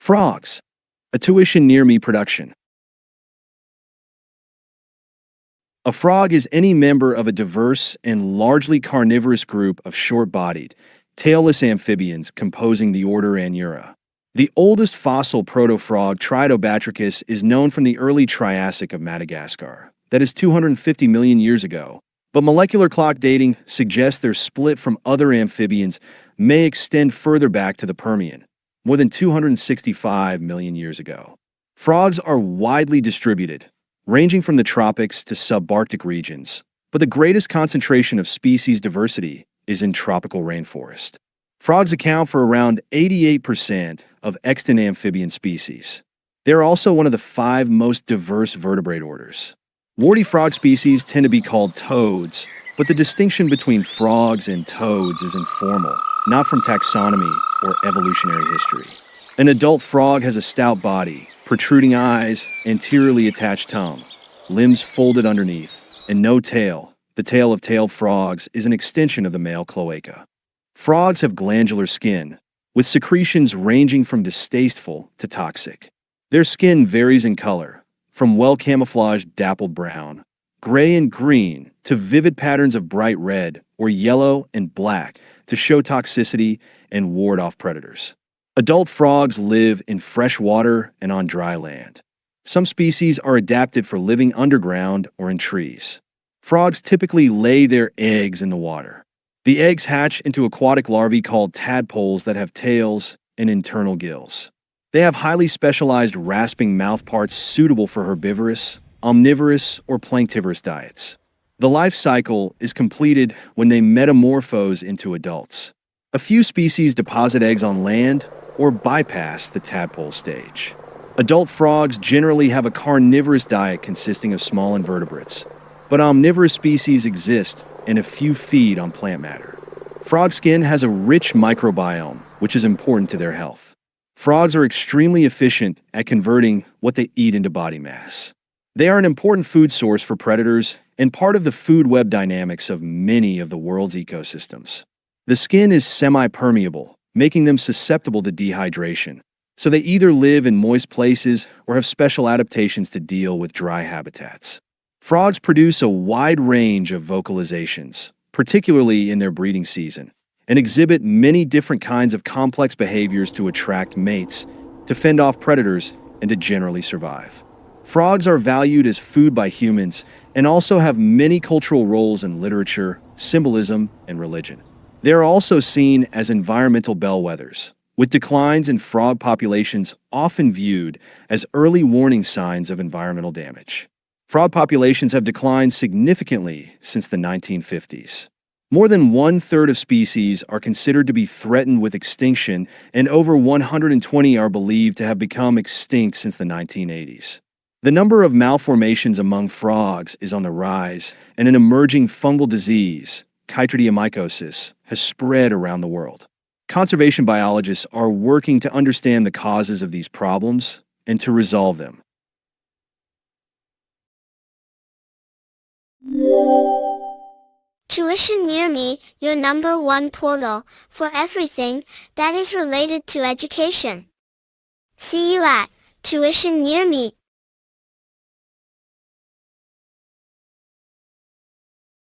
Frogs, a tuition near me production. A frog is any member of a diverse and largely carnivorous group of short-bodied, tailless amphibians composing the order Anura. The oldest fossil protofrog, Tritobatrachus, is known from the early Triassic of Madagascar, that is 250 million years ago, but molecular clock dating suggests their split from other amphibians may extend further back to the Permian, more than 265 million years ago. Frogs are widely distributed, ranging from the tropics to subarctic regions, but the greatest concentration of species diversity is in tropical rainforest. Frogs account for around 88% of extant amphibian species. They are also one of the 5 most diverse vertebrate orders. Warty frog species tend to be called toads, but the distinction between frogs and toads is informal, not from taxonomy or evolutionary history. An adult frog has a stout body, protruding eyes, anteriorly attached tongue, limbs folded underneath, and no tail. The tail of tailed frogs is an extension of the male cloaca. Frogs have glandular skin, with secretions ranging from distasteful to toxic. Their skin varies in color, from well-camouflaged dappled brown, gray and green, to vivid patterns of bright red or yellow and black to show toxicity and ward off predators. Adult frogs live in fresh water and on dry land. Some species are adapted for living underground or in trees. Frogs typically lay their eggs in the water. The eggs hatch into aquatic larvae called tadpoles that have tails and internal gills. They have highly specialized rasping mouthparts suitable for herbivorous, omnivorous, or planktivorous diets. The life cycle is completed when they metamorphose into adults. A few species deposit eggs on land or bypass the tadpole stage. Adult frogs generally have a carnivorous diet consisting of small invertebrates, but omnivorous species exist and a few feed on plant matter. Frog skin has a rich microbiome, which is important to their health. Frogs are extremely efficient at converting what they eat into body mass. They are an important food source for predators and part of the food web dynamics of many of the world's ecosystems. The skin is semi-permeable, making them susceptible to dehydration, so they either live in moist places or have special adaptations to deal with dry habitats. Frogs produce a wide range of vocalizations, particularly in their breeding season, and exhibit many different kinds of complex behaviors to attract mates, to fend off predators, and to generally survive. Frogs are valued as food by humans and also have many cultural roles in literature, symbolism, and religion. They are also seen as environmental bellwethers, with declines in frog populations often viewed as early warning signs of environmental damage. Frog populations have declined significantly since the 1950s. More than 1/3 of species are considered to be threatened with extinction, and over 120 are believed to have become extinct since the 1980s. The number of malformations among frogs is on the rise, and an emerging fungal disease, chytridiomycosis, has spread around the world. Conservation biologists are working to understand the causes of these problems and to resolve them. Tuition Near Me, your #1 portal for everything that is related to education. See you at tuitionnearme.com.